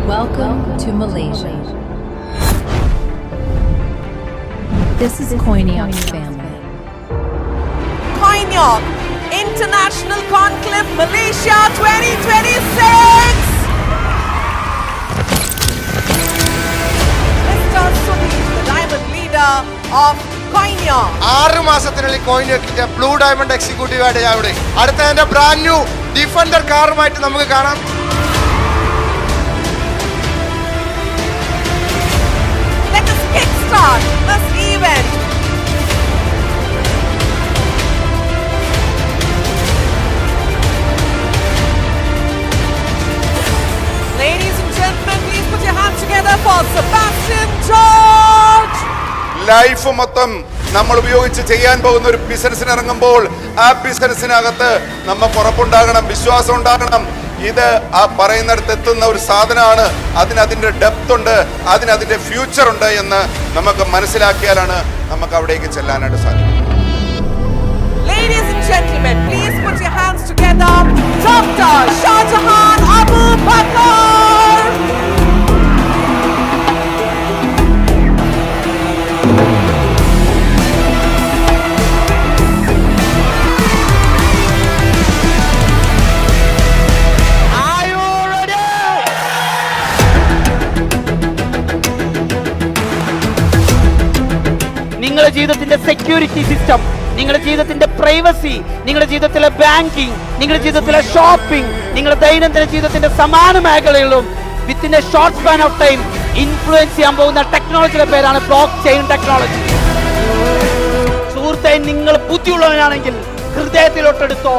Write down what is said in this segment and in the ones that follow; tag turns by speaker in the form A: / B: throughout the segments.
A: Welcome to Malaysia. This is Koinok's family.
B: Koinok International Conclave Malaysia 2026. Mr. Sudeep, the diamond leader of Koinok.
C: 6 മാസത്തിനുള്ളിൽ കോയിനോക്കിന്റെ blue diamond executive ആയിട്ട് ഞാൻ ഇവിടെ അടുത്ത brand new defender കാറുമായിട്ട് നമുക്ക് കാണാം.
B: Let us kickstart this event. Ladies and gentlemen, please put your hands together for Sebastian George.
D: Life മൊത്തം നമ്മൾ ഉപയോഗിച്ച് ചെയ്യാൻ പോകുന്ന ഒരു ബിസിനസ്സിന് ഇറങ്ങുമ്പോൾ ആ ബിസിനസ്സിനകത്ത് നമുക്ക് ഉറപ്പുണ്ടാകണം, വിശ്വാസം ഉണ്ടാകണം. ഇത് ആ പറയുന്നിടത്ത് എത്തുന്ന ഒരു സാധനമാണ്. അതിന്റെ ഡെപ്ത് ഉണ്ട്, അതിന്റെ ഫ്യൂച്ചർ ഉണ്ട് എന്ന് നമുക്ക് മനസ്സിലാക്കിയാലാണ് നമുക്ക് അവിടേക്ക് ചെല്ലാനായിട്ട് സാധിക്കും.
B: Ladies and gentlemen, please put your hands together. Dr. Shahjahan Abu Bakar.
E: നിങ്ങളുടെ ജീവിതത്തിന്റെ സെക്യൂരിറ്റി സിസ്റ്റം, നിങ്ങളുടെ ജീവിതത്തിന്റെ പ്രൈവസി, നിങ്ങളുടെ ജീവിതത്തിലെ ബാങ്കിങ്, നിങ്ങളുടെ ജീവിതത്തിലെ ഷോപ്പിംഗ്, നിങ്ങളുടെ ദൈനംദിന ജീവിതത്തിന്റെ സമാന മേഖലകളിലും within a short span of time influence ചെയ്യാൻ പോകുന്ന ടെക്നോളജിയുടെ പേരാണ് ബ്ലോക്ക് ചെയിൻ ടെക്നോളജി. സുഹൃത്തെ, നിങ്ങൾ ബുദ്ധിയുള്ളവനാണെങ്കിൽ ഹൃദയത്തിലോട്ടെടുത്തോ,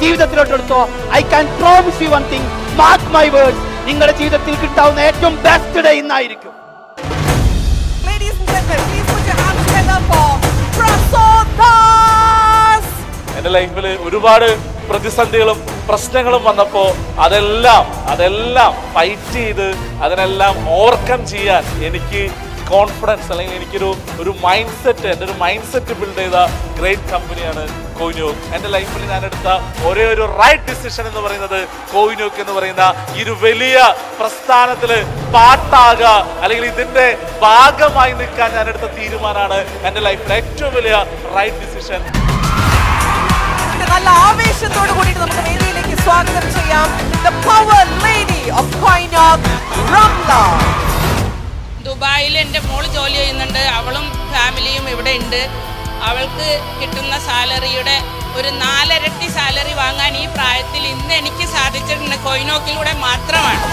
E: ജീവിതത്തിലോട്ടെടുത്തോ. I can promise you one thing, mark my words, നിങ്ങളുടെ ജീവിതത്തിൽ കിട്ടാവുന്ന ഏറ്റവും ബെസ്റ്റ് ഡേ ഇന്നായിരിക്കും.
B: Ladies and gentlemen, please put your hands together for Prasodas.
F: എൻ്റെ ലൈഫിൽ ഒരുപാട് പ്രതിസന്ധികളും പ്രശ്നങ്ങളും വന്നപ്പോൾ അതെല്ലാം ഫൈറ്റ് ചെയ്ത് അതിനെല്ലാം ഓവർകം ചെയ്യാൻ എനിക്ക് കോൺഫിഡൻസ് അല്ലെങ്കിൽ എനിക്കൊരു മൈൻഡ് സെറ്റ്, എൻ്റെ ഒരു മൈൻഡ് സെറ്റ് ബിൽഡ് ചെയ്ത ഗ്രേറ്റ് കമ്പനിയാണ് കോയിനോക്ക്. എൻ്റെ ലൈഫിൽ ഞാൻ എടുത്ത ഒരേ ഒരു റൈറ്റ് ഡിസിഷൻ എന്ന് പറയുന്നത് കോയിനോക്ക് എന്ന് പറയുന്ന ഈ ഒരു വലിയ പ്രസ്ഥാനത്തിൽ പാട്ടാകുക അല്ലെങ്കിൽ ഇതിൻ്റെ ഭാഗമായി നിൽക്കാൻ ഞാൻ എടുത്ത തീരുമാനമാണ് എൻ്റെ ലൈഫിലെ ഏറ്റവും വലിയ റൈറ്റ് ഡിസിഷൻ.
B: നല്ല ആവേശത്തോടു കൂടിയിട്ട് നമുക്ക് വേദിയിലേക്ക് സ്വാഗതം ചെയ്യാം the power lady of Koinok, Ramla.
G: ദുബായിൽ എൻ്റെ മോള് ജോലി ചെയ്യുന്നുണ്ട്, അവളും ഫാമിലിയും ഇവിടെ ഉണ്ട്. അവൾക്ക് കിട്ടുന്ന സാലറിയുടെ ഒരു 4 ഇരട്ടി സാലറി വാങ്ങാൻ ഈ പ്രായത്തിൽ ഇന്ന് എനിക്ക് സാധിച്ചിട്ടുണ്ട് കോയിനോക്കിലൂടെ മാത്രമാണ്.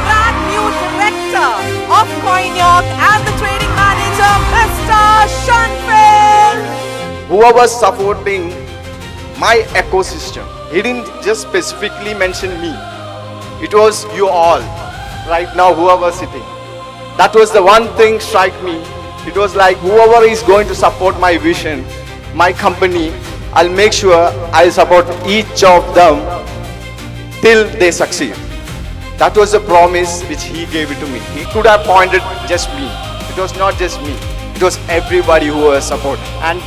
B: Brand new director of Koinok and the trading manager, Mr. Shanfil.
C: Whoever supporting my ecosystem, he didn't just specifically mention me, it was you all right now, whoever sitting. That was the one thing strike me. It was like whoever is going to support my vision, my company, I'll make sure I'll support each of them till they succeed. That was the promise which he gave it to me. He could have pointed just me. It was not just me, it was everybody who was support, and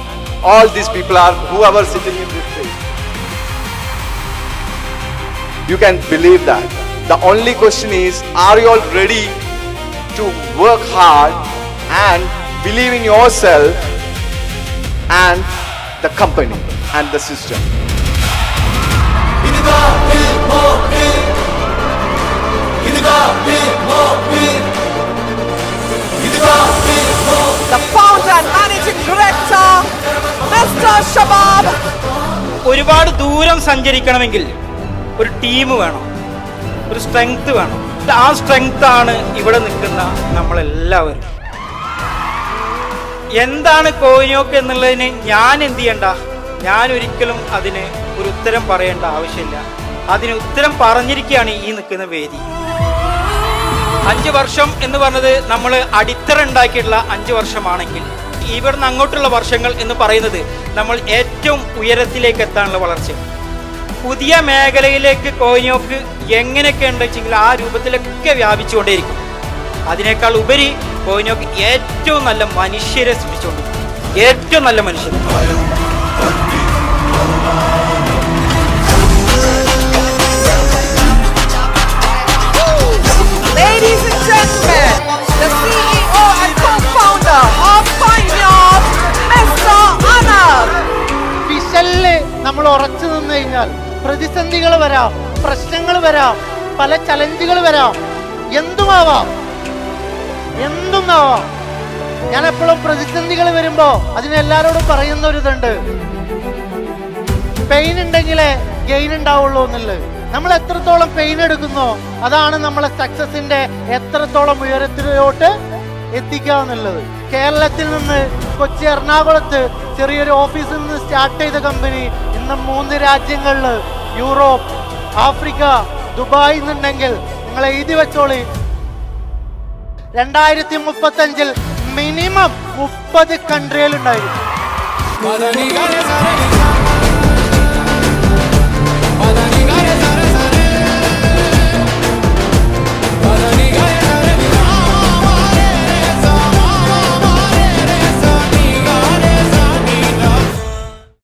C: all these people are whoever sitting in this stage. You can believe that. The only question is, are you all ready to work hard and believe in yourself and the company and the system?
B: The founder and managing director, Mr. Shabab.
E: ഒരുപാട് ദൂരം സഞ്ചരിക്കണമെങ്കിൽ ഒരു team വേണം, ഒരു strength വേണം. ആ strength ആണ് ഇവിടെ നിൽക്കുന്ന നമ്മളെല്ലാവരും. എന്താണ് കോയിനോക്ക് എന്നുള്ളതിന് ഞാൻ എന്ത് ചെയ്യണ്ട, ഞാൻ ഒരിക്കലും അതിന് ഒരു ഉത്തരം പറയേണ്ട ആവശ്യമില്ല. അതിന് ഉത്തരം പറഞ്ഞിരിക്കുകയാണ് ഈ നിൽക്കുന്ന വേദി. 5 വർഷം എന്ന് പറഞ്ഞത് നമ്മൾ അടിത്തറ ഉണ്ടാക്കിയിട്ടുള്ള 5 വർഷമാണെങ്കിൽ ഇവിടുന്ന് അങ്ങോട്ടുള്ള വർഷങ്ങൾ എന്ന് പറയുന്നത് നമ്മൾ ഏറ്റവും ഉയരത്തിലേക്ക് എത്താനുള്ള വളർച്ച. പുതിയ മേഖലയിലേക്ക് കോയിനോക്ക് എങ്ങനെയൊക്കെ ഉണ്ടെങ്കിൽ ആ രൂപത്തിലൊക്കെ വ്യാപിച്ചുകൊണ്ടേയിരിക്കും. അതിനേക്കാൾ ഉപരി കോയിനോക്ക് ഏറ്റവും നല്ല മനുഷ്യരെ സൃഷ്ടിച്ചുകൊണ്ടിരിക്കും. ഏറ്റവും നല്ല മനുഷ്യൻ.
B: Ladies and gentlemen, the CEO and co-founder of Coinok, Mr. Anand.
H: വിഷലില് നമ്മൾ ഉറച്ചു നിന്ന് കഴിഞ്ഞാൽ പ്രതിസന്ധികൾ വരാം, പ്രശ്നങ്ങൾ വരാം, പല ചലഞ്ചുകൾ വരാം, എന്തുമാവാം. ഞാൻ എപ്പോഴും പ്രതിസന്ധികൾ വരുമ്പോ അതിനെല്ലാരോടും പറയുന്ന ഒരു ഇതുണ്ട്, പെയിൻ ഉണ്ടെങ്കിലേ ഗെയിൻ ഉണ്ടാവുള്ളൂ എന്നുള്ളത്. നമ്മൾ എത്രത്തോളം പെയിൻ എടുക്കുന്നോ അതാണ് നമ്മളെ സക്സസിന്റെ എത്രത്തോളം ഉയരത്തിലോട്ട് എത്തിക്കാന്നുള്ളത്. കേരളത്തിൽ നിന്ന് കൊച്ചി, എറണാകുളത്ത് ചെറിയൊരു ഓഫീസിൽ നിന്ന് സ്റ്റാർട്ട് ചെയ്ത കമ്പനി ഇന്ന് 3 രാജ്യങ്ങളിൽ, യൂറോപ്പ്, ആഫ്രിക്ക, ദുബായ് എന്നുണ്ടെങ്കിൽ നിങ്ങൾ എഴുതി വെച്ചോളി, 2035 മിനിമം 30 കൺട്രികൾ ഉണ്ടായിരിക്കും.